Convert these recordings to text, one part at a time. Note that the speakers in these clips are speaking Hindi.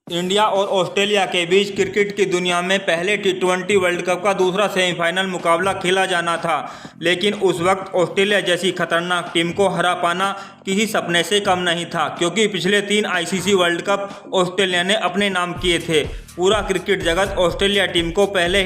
इंडिया और ऑस्ट्रेलिया के बीच क्रिकेट की दुनिया में पहले टी20 वर्ल्ड कप का दूसरा सेमीफाइनल मुकाबला खेला जाना था, लेकिन उस वक्त ऑस्ट्रेलिया जैसी खतरनाक टीम को हरा पाना किसी सपने से कम नहीं था, क्योंकि पिछले 3 आईसीसी वर्ल्ड कप ऑस्ट्रेलिया ने अपने नाम किए थे। पूरा क्रिकेट जगत ऑस्ट्रेलिया टीम को पहले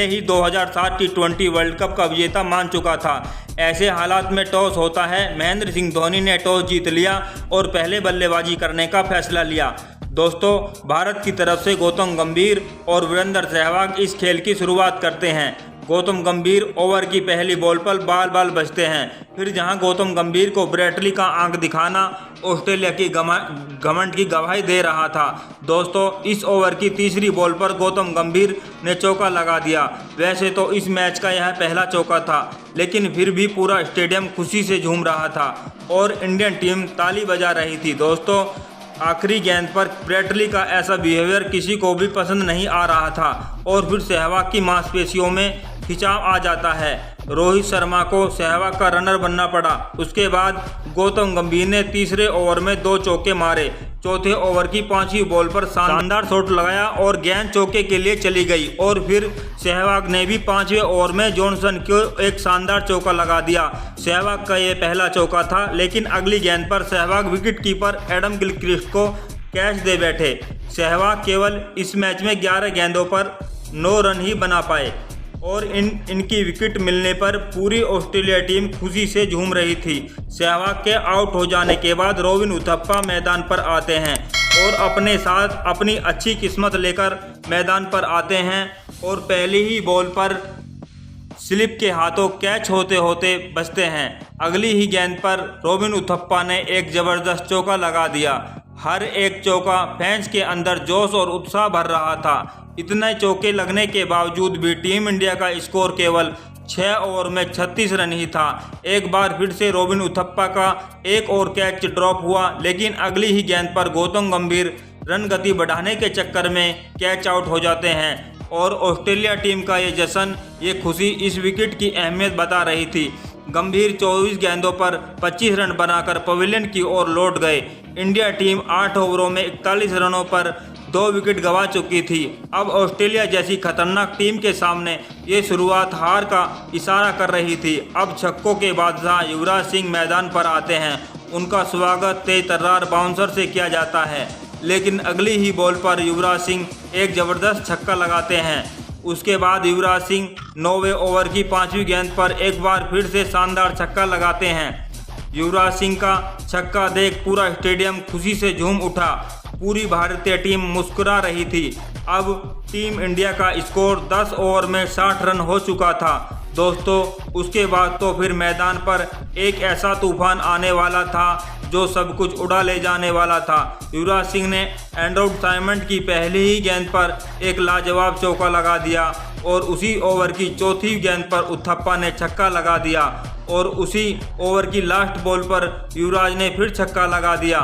ही 2007 टी20 वर्ल्ड कप का विजेता मान चुका था। ऐसे हालात में टॉस होता है। महेंद्र सिंह धोनी ने टॉस जीत लिया और पहले बल्लेबाजी करने का फैसला लिया। दोस्तों, भारत की तरफ से गौतम गंभीर और वीरेंद्र सहवाग इस खेल की शुरुआत करते हैं। गौतम गंभीर ओवर की पहली बॉल पर बाल बजते हैं। फिर जहां गौतम गंभीर को ब्रेटली का आंख दिखाना ऑस्ट्रेलिया की घमंड की गवाही दे रहा था। दोस्तों, इस ओवर की तीसरी बॉल पर गौतम गंभीर ने चौका लगा दिया। वैसे तो इस मैच का यह पहला चौका था, लेकिन फिर भी पूरा स्टेडियम खुशी से झूम रहा था और इंडियन टीम ताली बजा रही थी। दोस्तों, आखिरी गेंद पर ब्रेटली का ऐसा बिहेवियर किसी को भी पसंद नहीं आ रहा था और फिर सहवाग की मांसपेशियों में खिंचाव आ जाता है। रोहित शर्मा को सहवाग का रनर बनना पड़ा। उसके बाद गौतम गंभीर ने तीसरे ओवर में 2 चौके मारे। चौथे ओवर की 5वीं बॉल पर शानदार शॉट लगाया और गेंद चौके के लिए चली गई और फिर सहवाग ने भी 5वें ओवर में जॉनसन को एक शानदार चौका लगा दिया। सहवाग का ये पहला चौका था, लेकिन अगली गेंद पर सहवाग विकेटकीपर एडम गिलक्रिस्ट को कैच दे बैठे। सहवाग केवल इस मैच में 11 गेंदों पर 9 रन ही बना पाए और इनकी विकेट मिलने पर पूरी ऑस्ट्रेलिया टीम खुशी से झूम रही थी। सहवाग के आउट हो जाने के बाद रॉबिन उथप्पा मैदान पर आते हैं और अपने साथ अपनी अच्छी किस्मत लेकर मैदान पर आते हैं और पहली ही बॉल पर स्लिप के हाथों कैच होते होते बचते हैं। अगली ही गेंद पर रॉबिन उथप्पा ने एक ज़बरदस्त चौका लगा दिया। हर एक चौका फैंस के अंदर जोश और उत्साह भर रहा था। इतने चौके लगने के बावजूद भी टीम इंडिया का स्कोर केवल 6 ओवर में 36 रन ही था। एक बार फिर से रॉबिन उथप्पा का एक और कैच ड्रॉप हुआ, लेकिन अगली ही गेंद पर गौतम गंभीर रन गति बढ़ाने के चक्कर में कैच आउट हो जाते हैं और ऑस्ट्रेलिया टीम का ये जश्न, ये खुशी इस विकेट की अहमियत बता रही थी। गंभीर 24 गेंदों पर 25 रन बनाकर पवेलियन की ओर लौट गए। इंडिया टीम 8 ओवरों में 41 रनों पर 2 विकेट गंवा चुकी थी। अब ऑस्ट्रेलिया जैसी खतरनाक टीम के सामने ये शुरुआत हार का इशारा कर रही थी। अब छक्कों के बादशाह युवराज सिंह मैदान पर आते हैं। उनका स्वागत तेज तर्रार बाउंसर से किया जाता है, लेकिन अगली ही बॉल पर युवराज सिंह एक ज़बरदस्त छक्का लगाते हैं। उसके बाद युवराज सिंह 9वें ओवर की 5वीं गेंद पर एक बार फिर से शानदार छक्का लगाते हैं। युवराज सिंह का छक्का देख पूरा स्टेडियम खुशी से झूम उठा। पूरी भारतीय टीम मुस्कुरा रही थी। अब टीम इंडिया का स्कोर 10 ओवर में 60 रन हो चुका था। दोस्तों, उसके बाद तो फिर मैदान पर एक ऐसा तूफान आने वाला था जो सब कुछ उड़ा ले जाने वाला था। युवराज सिंह ने एंड्रू साइमंड की पहली ही गेंद पर एक लाजवाब चौका लगा दिया और उसी ओवर की 4थी गेंद पर उथप्पा ने छक्का लगा दिया और उसी ओवर की लास्ट बॉल पर युवराज ने फिर छक्का लगा दिया।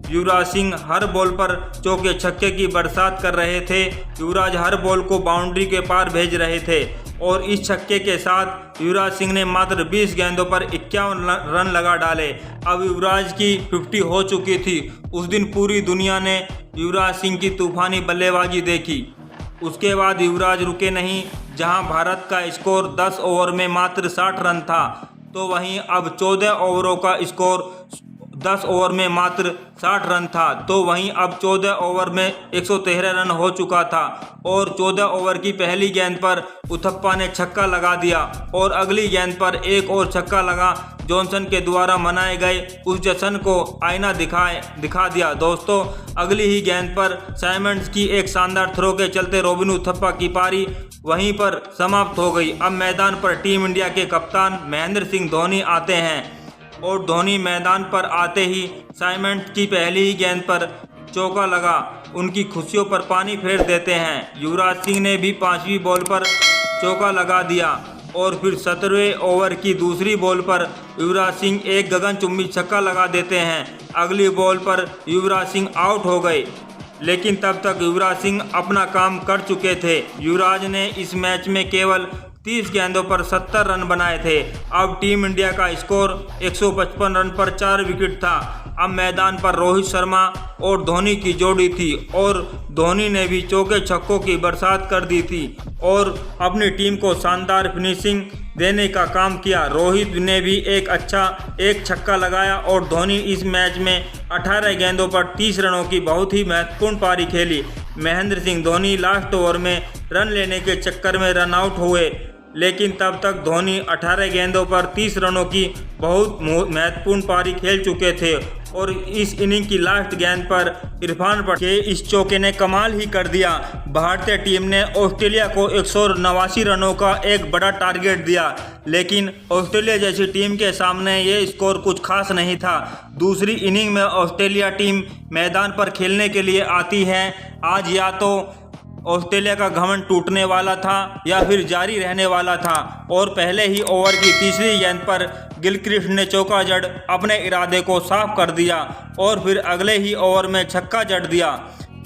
युवराज सिंह हर बॉल पर चौके छक्के की बरसात कर रहे थे। युवराज हर बॉल को बाउंड्री के पार भेज रहे थे और इस छक्के के साथ युवराज सिंह ने मात्र 20 गेंदों पर 51 रन लगा डाले। अब युवराज की 50 हो चुकी थी। उस दिन पूरी दुनिया ने युवराज सिंह की तूफानी बल्लेबाजी देखी। उसके बाद युवराज रुके नहीं। जहां भारत का स्कोर 10 ओवर में मात्र 60 रन था, तो वहीं अब 14 ओवरों का स्कोर 10 ओवर में मात्र 60 रन था, तो वहीं अब 14 ओवर में 113 रन हो चुका था और 14 ओवर की पहली गेंद पर उथप्पा ने छक्का लगा दिया और अगली गेंद पर एक और छक्का लगा। जॉनसन के द्वारा मनाए गए उस जश्न को आईना दिखा दिया। दोस्तों, अगली ही गेंद पर साइमंड्स की एक शानदार थ्रो के चलते रॉबिन उथप्पा की पारी वहीं पर समाप्त हो गई। अब मैदान पर टीम इंडिया के कप्तान महेंद्र सिंह धोनी आते हैं और धोनी मैदान पर आते ही साइमंड्स की पहली ही गेंद पर चौका लगा उनकी खुशियों पर पानी फेर देते हैं। युवराज सिंह ने भी 5वीं बॉल पर चौका लगा दिया और फिर 17वें ओवर की दूसरी बॉल पर युवराज सिंह एक गगनचुंबी छक्का लगा देते हैं। अगली बॉल पर युवराज सिंह आउट हो गए, लेकिन तब तक युवराज सिंह अपना काम कर चुके थे। युवराज ने इस मैच में केवल 30 गेंदों पर 70 रन बनाए थे। अब टीम इंडिया का स्कोर 155 रन पर 4 विकेट था। अब मैदान पर रोहित शर्मा और धोनी की जोड़ी थी और धोनी ने भी चौके छक्कों की बरसात कर दी थी और अपनी टीम को शानदार फिनिशिंग देने का काम किया। रोहित ने भी एक छक्का लगाया और धोनी इस मैच में 18 गेंदों पर 30 रनों की बहुत ही महत्वपूर्ण पारी खेली। महेंद्र सिंह धोनी लास्ट ओवर में रन लेने के चक्कर में रन आउट हुए, लेकिन तब तक धोनी 18 गेंदों पर 30 रनों की बहुत महत्वपूर्ण पारी खेल चुके थे और इस इनिंग की लास्ट गेंद पर इरफान पठान के इस चौके ने कमाल ही कर दिया। भारतीय टीम ने ऑस्ट्रेलिया को 189 रनों का एक बड़ा टारगेट दिया, लेकिन ऑस्ट्रेलिया जैसी टीम के सामने ये स्कोर कुछ खास नहीं था। दूसरी इनिंग में ऑस्ट्रेलिया टीम मैदान पर खेलने के लिए आती है। आज या तो ऑस्ट्रेलिया का घमंड टूटने वाला था या फिर जारी रहने वाला था और पहले ही ओवर की तीसरी गेंद पर गिलक्रिस्ट ने चौका जड़ अपने इरादे को साफ कर दिया और फिर अगले ही ओवर में छक्का जड़ दिया।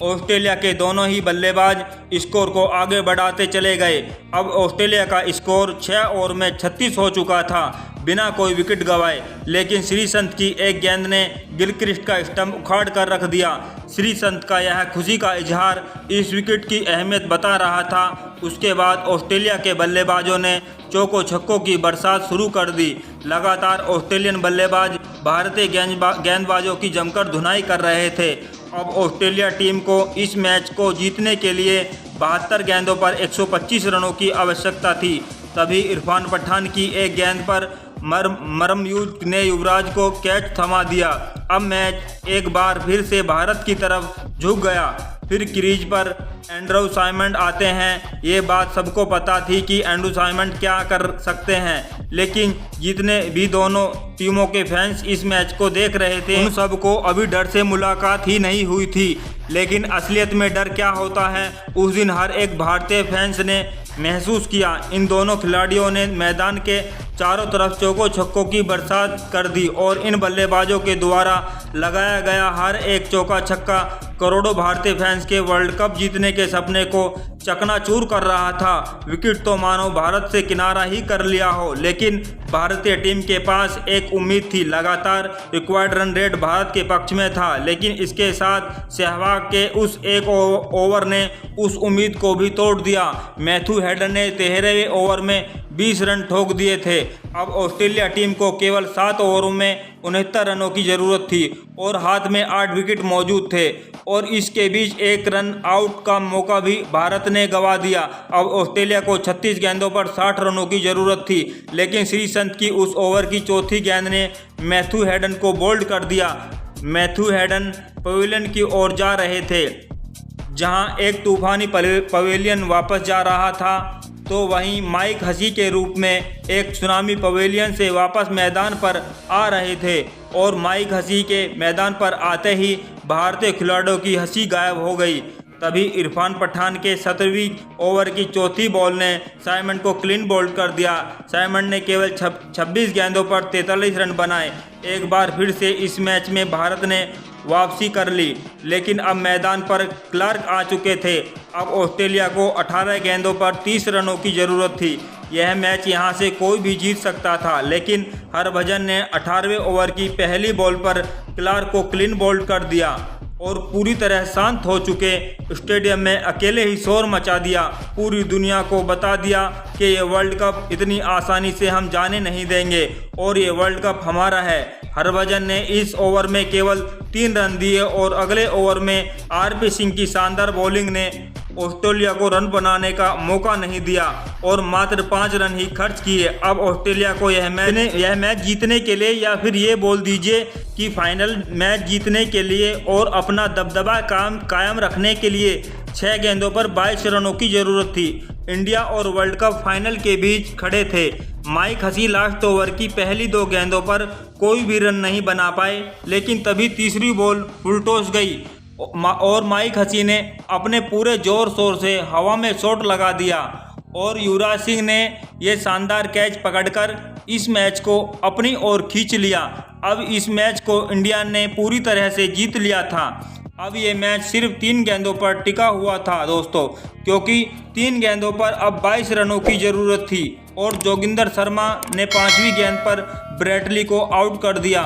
ऑस्ट्रेलिया के दोनों ही बल्लेबाज स्कोर को आगे बढ़ाते चले गए। अब ऑस्ट्रेलिया का स्कोर 6 ओवर में 36 हो चुका था बिना कोई विकेट गंवाए, लेकिन श्रीसंत की एक गेंद ने गिलक्रिस्ट का स्टंप उखाड़ कर रख दिया। श्रीसंत का यह खुशी का इजहार इस विकेट की अहमियत बता रहा था। उसके बाद ऑस्ट्रेलिया के बल्लेबाजों ने चौकों छक्कों की बरसात शुरू कर दी। लगातार ऑस्ट्रेलियन बल्लेबाज भारतीय गेंदबाजों की जमकर धुनाई कर रहे थे। अब ऑस्ट्रेलिया टीम को इस मैच को जीतने के लिए 72 गेंदों पर 125 रनों की आवश्यकता थी। तभी इरफान पठान की एक गेंद पर मरमयूज ने युवराज को कैच थमा दिया। अब मैच एक बार फिर से भारत की तरफ झुक गया। फिर क्रीज पर एंड्रू साइमंड आते हैं। ये बात सबको पता थी कि एंड्रू साइमंड क्या कर सकते हैं, लेकिन जितने भी दोनों टीमों के फैंस इस मैच को देख रहे थे उन सबको अभी डर से मुलाकात ही नहीं हुई थी। लेकिन असलियत में डर क्या होता है उस दिन हर एक भारतीय फैंस ने महसूस किया। इन दोनों खिलाड़ियों ने मैदान के चारों तरफ चौकों छक्कों की बरसात कर दी और इन बल्लेबाजों के द्वारा लगाया गया हर एक चौका छक्का करोड़ों भारतीय फैंस के वर्ल्ड कप जीतने के सपने को चकनाचूर कर रहा था। विकेट तो मानो भारत से किनारा ही कर लिया हो, लेकिन भारतीय टीम के पास एक उम्मीद थी। लगातार रिक्वायर्ड रन रेट भारत के पक्ष में था, लेकिन इसके साथ सहवाग के उस एक ओवर ने उस उम्मीद को भी तोड़ दिया। मैथ्यू हेडन ने 13वें ओवर में 20 रन ठोक दिए थे। अब ऑस्ट्रेलिया टीम को केवल 7 ओवरों में 69 रनों की ज़रूरत थी और हाथ में 8 विकेट मौजूद थे और इसके बीच एक रन आउट का मौका भी भारत ने गंवा दिया। अब ऑस्ट्रेलिया को 36 गेंदों पर 60 रनों की ज़रूरत थी, लेकिन श्रीसंत की उस ओवर की चौथी गेंद ने मैथ्यू हेडन को बोल्ड कर दिया। मैथ्यू हेडन पवेलियन की ओर जा रहे थे। जहां एक तूफानी पवेलियन वापस जा रहा था, तो वहीं माइक हसी के रूप में एक सुनामी पवेलियन से वापस मैदान पर आ रहे थे और माइक हसी के मैदान पर आते ही भारतीय खिलाड़ियों की हंसी गायब हो गई। तभी इरफान पठान के 17वीं ओवर की चौथी बॉल ने साइमंड को क्लीन बोल्ड कर दिया। साइमंड ने केवल 26 गेंदों पर 43 रन बनाए। एक बार फिर से इस मैच में भारत ने वापसी कर ली, लेकिन अब मैदान पर क्लार्क आ चुके थे। अब ऑस्ट्रेलिया को 18 गेंदों पर 30 रनों की ज़रूरत थी। यह मैच यहां से कोई भी जीत सकता था, लेकिन हरभजन ने 18वें ओवर की पहली बॉल पर क्लार्क को क्लीन बोल्ड कर दिया और पूरी तरह शांत हो चुके स्टेडियम में अकेले ही शोर मचा दिया। पूरी दुनिया को बता दिया कि ये वर्ल्ड कप इतनी आसानी से हम जाने नहीं देंगे और ये वर्ल्ड कप हमारा है। हरभजन ने इस ओवर में केवल 3 रन दिए और अगले ओवर में आरपी सिंह की शानदार बॉलिंग ने ऑस्ट्रेलिया को रन बनाने का मौका नहीं दिया और मात्र 5 रन ही खर्च किए। अब ऑस्ट्रेलिया को यह मैच जीतने के लिए, या फिर ये बोल दीजिए कि फाइनल मैच जीतने के लिए और अपना दबदबा कायम रखने के लिए 6 गेंदों पर 22 रनों की ज़रूरत थी। इंडिया और वर्ल्ड कप फाइनल के बीच खड़े थे। माइक हसी लास्ट ओवर की पहली 2 गेंदों पर कोई भी रन नहीं बना पाए, लेकिन तभी तीसरी बॉल फुलटॉस गई और माइक हसी ने अपने पूरे जोर शोर से हवा में शॉट लगा दिया और युवराज सिंह ने यह शानदार कैच पकड़कर इस मैच को अपनी ओर खींच लिया। अब इस मैच को इंडिया ने पूरी तरह से जीत लिया था। अब ये मैच सिर्फ 3 गेंदों पर टिका हुआ था दोस्तों, क्योंकि 3 गेंदों पर अब 22 रनों की ज़रूरत थी और जोगिंदर शर्मा ने 5वीं गेंद पर ब्रैटली को आउट कर दिया।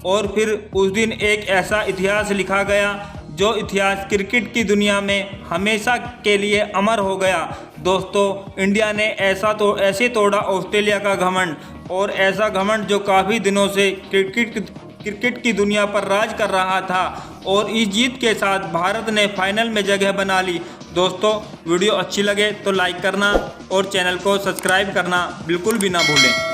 और फिर उस दिन एक ऐसा इतिहास लिखा गया जो इतिहास क्रिकेट की दुनिया में हमेशा के लिए अमर हो गया। दोस्तों, इंडिया ने ऐसे तोड़ा ऑस्ट्रेलिया का घमंड, और ऐसा घमंड जो काफ़ी दिनों से क्रिकेट की दुनिया पर राज कर रहा था, और इस जीत के साथ भारत ने फाइनल में जगह बना ली। दोस्तों, वीडियो अच्छी लगे तो लाइक करना और चैनल को सब्सक्राइब करना बिल्कुल भी ना भूलें।